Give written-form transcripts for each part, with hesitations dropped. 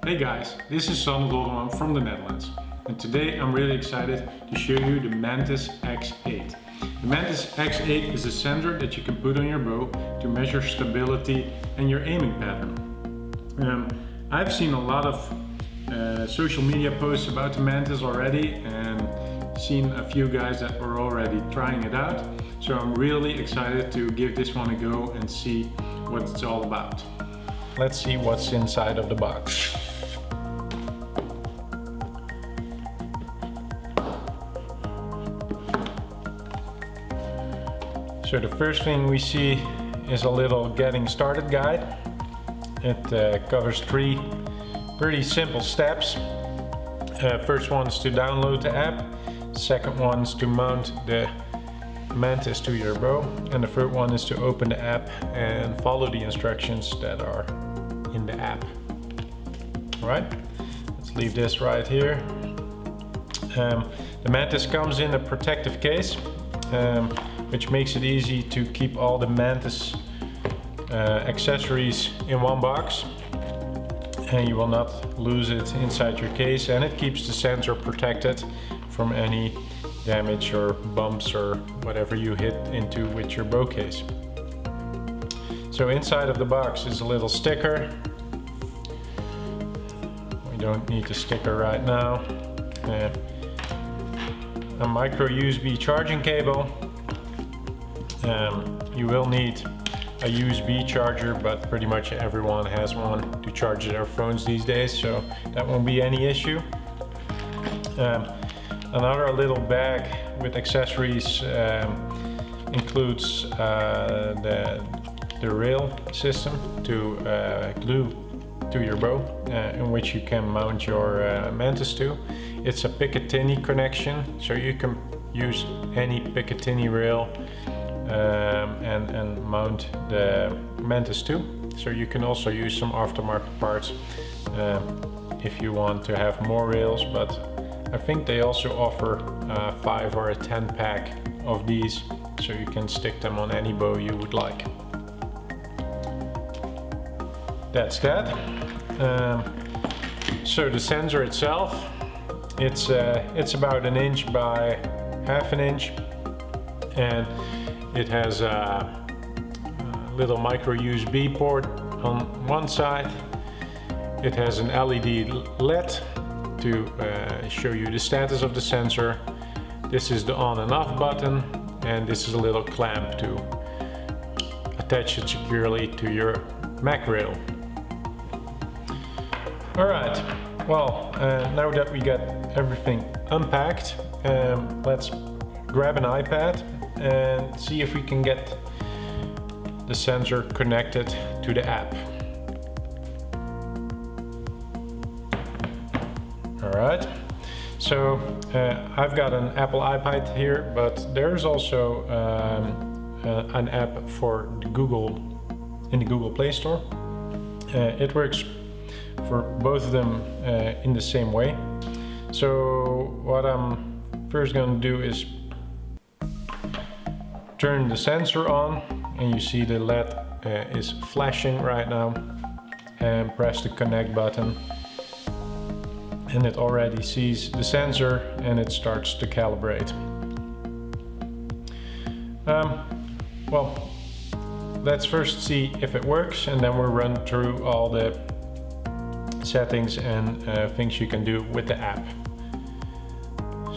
Hey guys, this is SanderDolderman from the Netherlands, and today I'm really excited to show you the Mantis X8. The Mantis X8 is a sensor that you can put on your bow to measure stability and your aiming pattern. I've seen a lot of social media posts about the Mantis already and seen a few guys that were already trying it out, so I'm really excited to give this one a go and see what it's all about. Let's see what's inside of the box. So the first thing we see is a little getting started guide. It covers 3 pretty simple steps. First one is to download the app. Second one is to mount the Mantis to your bow. And the third one is to open the app and follow the instructions that are in the app. Alright, let's leave this right here. The Mantis comes in a protective case, which makes it easy to keep all the Mantis accessories in one box, and you will not lose it inside your case, and it keeps the sensor protected from any damage or bumps or whatever you hit into with your bow case. So inside of the box is a little sticker. We don't need the sticker right now. A micro USB charging cable. You will need a USB charger, but pretty much everyone has one to charge their phones these days, so that won't be any issue. Another little bag with accessories includes the rail system to glue to your bow, in which you can mount your Mantis to. It's a Picatinny connection, so you can use any Picatinny rail and mount the Mantis to. So you can also use some aftermarket parts if you want to have more rails, but I think they also offer a 5 or a 10 pack of these, so you can stick them on any bow you would like. That's that. So the sensor itself, it's about 1 inch by half an inch, and it has a little micro USB port on one side. It has an LED LED to show you the status of the sensor. This is the on and off button, and this is a little clamp to attach it securely to your Mac rail. Alright, well, now that we got everything unpacked, let's grab an iPad and see if we can get the sensor connected to the app. Alright, so I've got an Apple iPad here, but there's also an app for the in the Google Play Store. It works for both of them in the same way. So what I'm first going to do is turn the sensor on, and you see the LED is flashing right now, and press the connect button, and it already sees the sensor and it starts to calibrate. Well, let's first see if it works, and then we'll run through all the settings and things you can do with the app.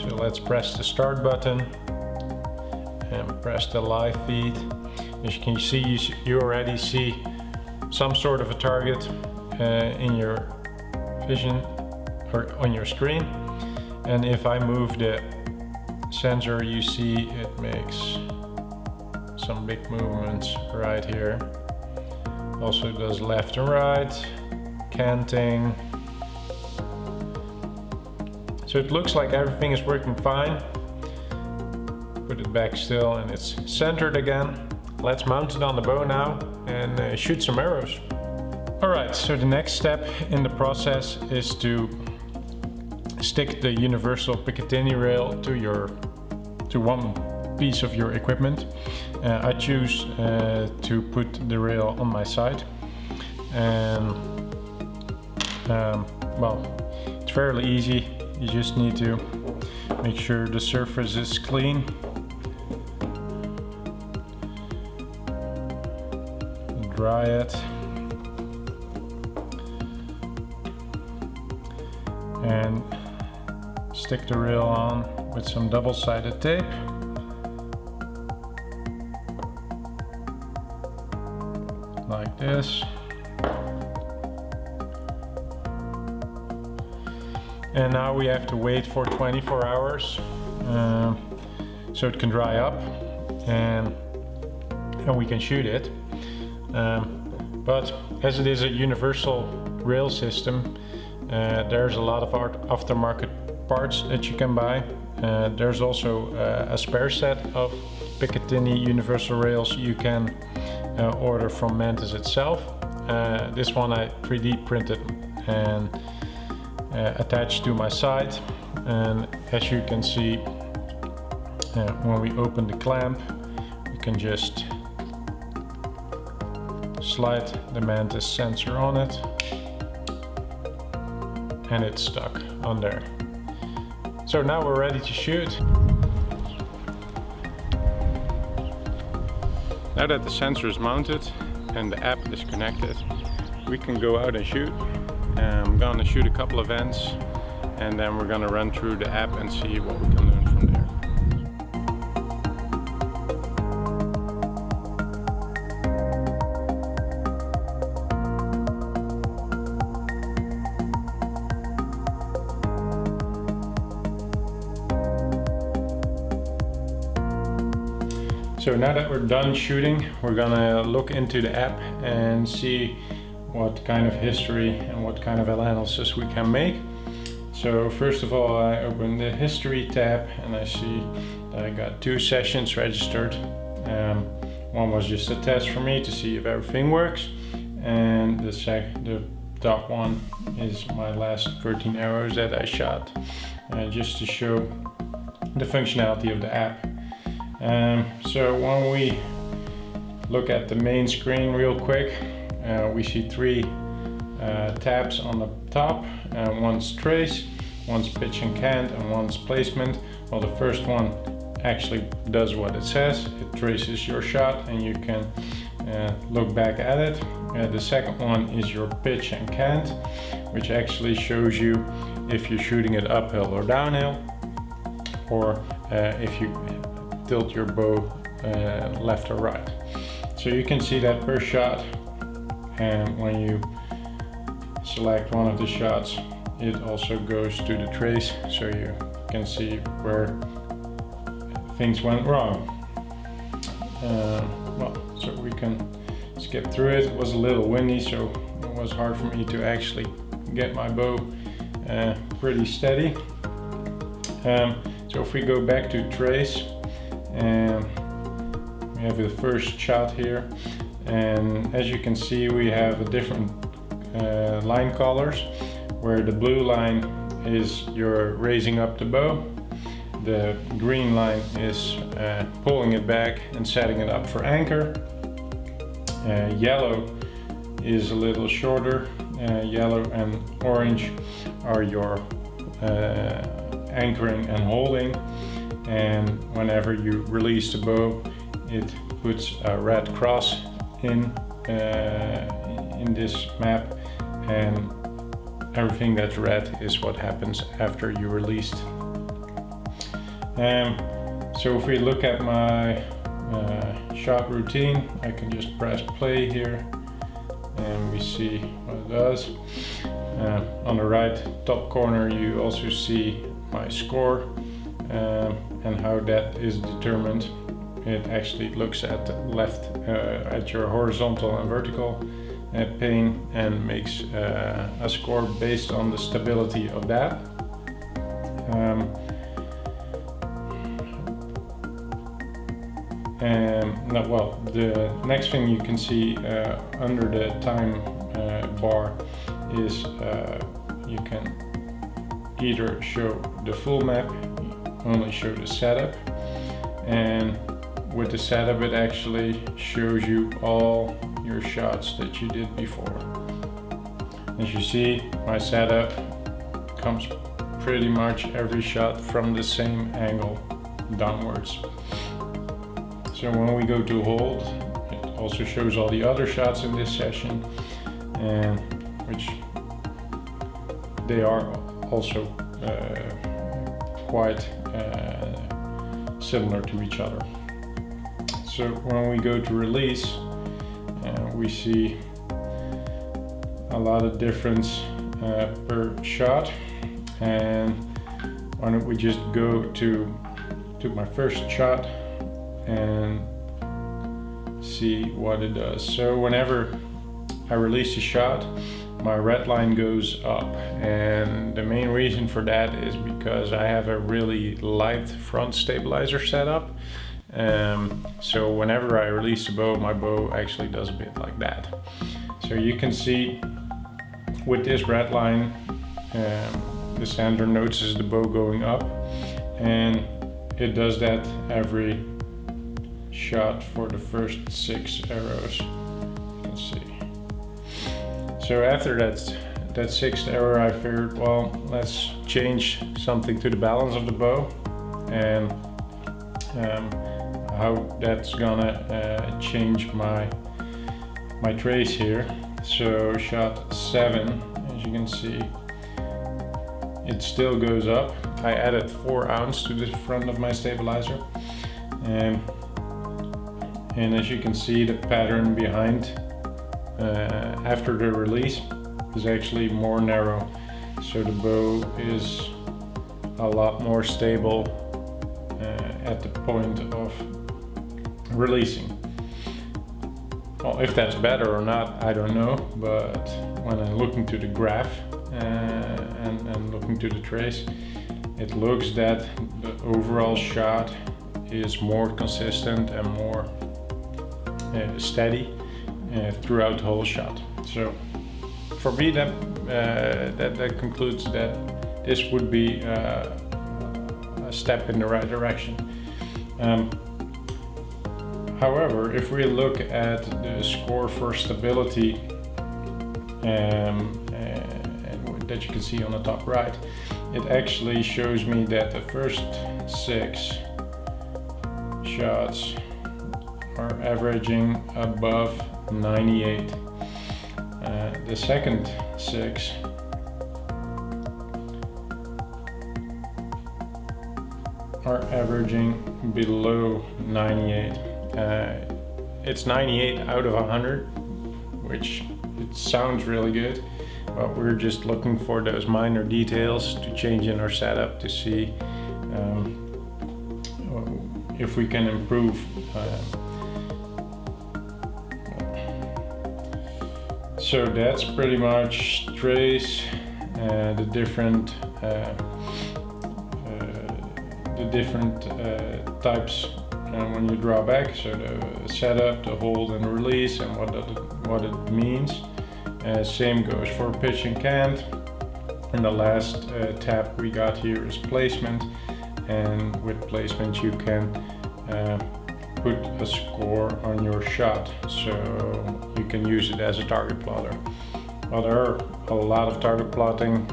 So let's press the start button and press the live feed. As you can see, you already see some sort of a target in your vision or on your screen, and if I move the sensor, you see it makes some big movements right here. Also does left and right, canting. So it looks like everything is working fine. Put it back still and it's centered again. Let's mount it on the bow now and shoot some arrows. Alright, so the next step in the process is to stick the universal Picatinny rail to one piece of your equipment. I choose to put the rail on my side, and well, it's fairly easy. You just need to make sure the surface is clean. Dry it. And stick the reel on with some double-sided tape. Like this. And now we have to wait for 24 hours so it can dry up and we can shoot it. But as it is a universal rail system, there's a lot of aftermarket parts that you can buy. There's also a spare set of Picatinny universal rails you can order from Mantis itself. This one I 3D printed and attached to my side, and as you can see, when we open the clamp, you can just slide the Mantis sensor on it and it's stuck on there. So now we're ready to shoot. Now that the sensor is mounted and the app is connected, we can go out and shoot. I'm gonna shoot a couple of ends and then we're gonna run through the app and see what we can learn from there. So now that we're done shooting, we're gonna look into the app and see what kind of history and what kind of analysis we can make. So first of all, I open the history tab and I see that I got 2 sessions registered. One was just a test for me to see if everything works, and the top one is my last 13 arrows that I shot, just to show the functionality of the app. So when we look at the main screen real quick, we see 3 tabs on the top. One's trace, one's pitch and cant, and one's placement. Well, the first one actually does what it says. It traces your shot and you can look back at it. The second one is your pitch and cant, which actually shows you if you're shooting it uphill or downhill, or if you tilt your bow left or right. So you can see that per shot, and when you select one of the shots, it also goes to the trace, so you can see where things went wrong. Well, so we can skip through it. It was a little windy, so it was hard for me to actually get my bow pretty steady. So if we go back to trace, and we have the first shot here, and as you can see, we have a different line colors, where the blue line is you're raising up the bow, the green line is pulling it back and setting it up for anchor, yellow is a little shorter, yellow and orange are your anchoring and holding, and whenever you release the bow, it puts a red cross in this map, and everything that's red is what happens after you released. So if we look at my shot routine, I can just press play here and we see what it does. On the right top corner you also see my score and how that is determined. It actually looks at the left at your horizontal and vertical pane and makes a score based on the stability of that. Well, the next thing you can see under the time bar is you can either show the full map, only show the setup, and with the setup it actually shows you all your shots that you did before. As you see, my setup comes pretty much every shot from the same angle downwards. So when we go to hold, it also shows all the other shots in this session, and which they are also quite similar to each other. So when we go to release, we see a lot of difference per shot. And why don't we just go to my first shot and see what it does. So whenever I release a shot, my red line goes up, and the main reason for that is because I have a really light front stabilizer setup. So whenever I release the bow, my bow actually does a bit like that. So you can see with this red line, the sander notices the bow going up, and it does that every shot for the first 6 arrows. You can see. So after that 6th arrow, I figured, well, let's change something to the balance of the bow, and how that's gonna change my trace here. So shot 7, as you can see, it still goes up. I added 4 ounce to the front of my stabilizer, and as you can see, the pattern behind after the release is actually more narrow, so the bow is a lot more stable at the point of releasing. Well, if that's better or not, I don't know, but when I look into the graph and look into the trace, it looks that the overall shot is more consistent and more steady throughout the whole shot. So for me, that concludes that this would be a step in the right direction. However, if we look at the score for stability, and that you can see on the top right, it actually shows me that the first 6 shots are averaging above 98. The second 6 are averaging below 98. It's 98 out of 100, which it sounds really good, but we're just looking for those minor details to change in our setup to see if we can improve. So that's pretty much trace, the different types when you draw back. So the setup, the hold and release, and what it means. Same goes for pitch and cant. And the last tab we got here is placement, and with placement you can put a score on your shot, so you can use it as a target plotter. Well, there are a lot of target plotting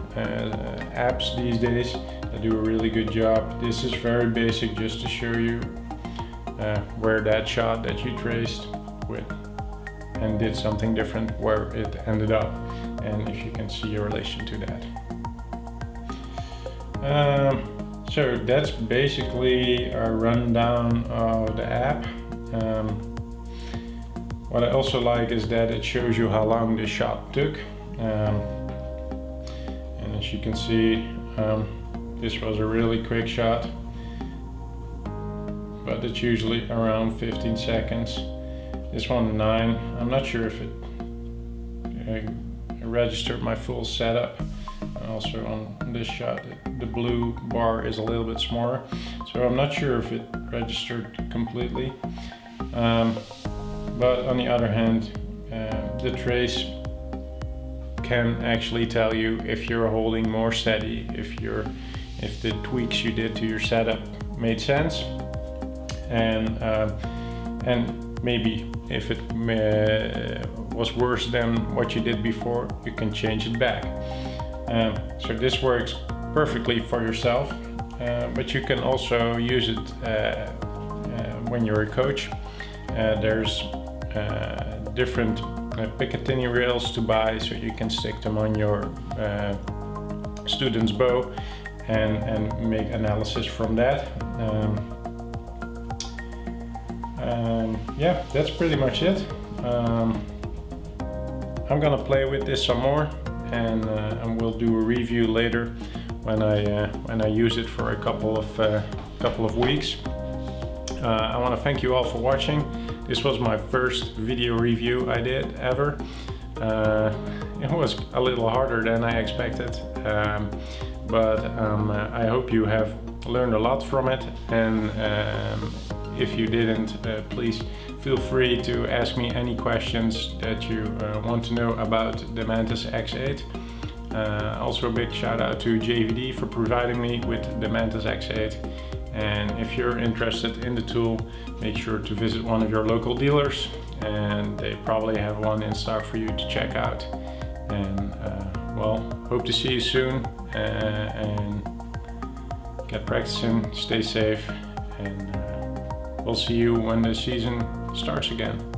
apps these days that do a really good job. This is very basic, just to show you where that shot that you traced with and did something different, where it ended up, and if you can see a relation to that. So that's basically a rundown of the app. What I also like is that it shows you how long the shot took. And as you can see, this was a really quick shot, but it's usually around 15 seconds. This one 9, I'm not sure if it registered my full setup. Also on this shot, the blue bar is a little bit smaller, so I'm not sure if it registered completely. But on the other hand, the trace can actually tell you if you're holding more steady, if the tweaks you did to your setup made sense, and maybe if it was worse than what you did before, you can change it back. So this works perfectly for yourself, but you can also use it when you're a coach. There's different Picatinny rails to buy, so you can stick them on your student's bow and make analysis from that. Yeah, that's pretty much it. I'm gonna play with this some more, and we'll do a review later when I use it for a couple of weeks. I want to thank you all for watching. This was my first video review I did ever. It was a little harder than I expected, but I hope you have learned a lot from it, and if you didn't, please feel free to ask me any questions that you want to know about the Mantis X8. Also a big shout out to JVD for providing me with the Mantis X8. And if you're interested in the tool, make sure to visit one of your local dealers, and they probably have one in stock for you to check out. And well, hope to see you soon, and get practicing, stay safe, and we'll see you when the season starts again.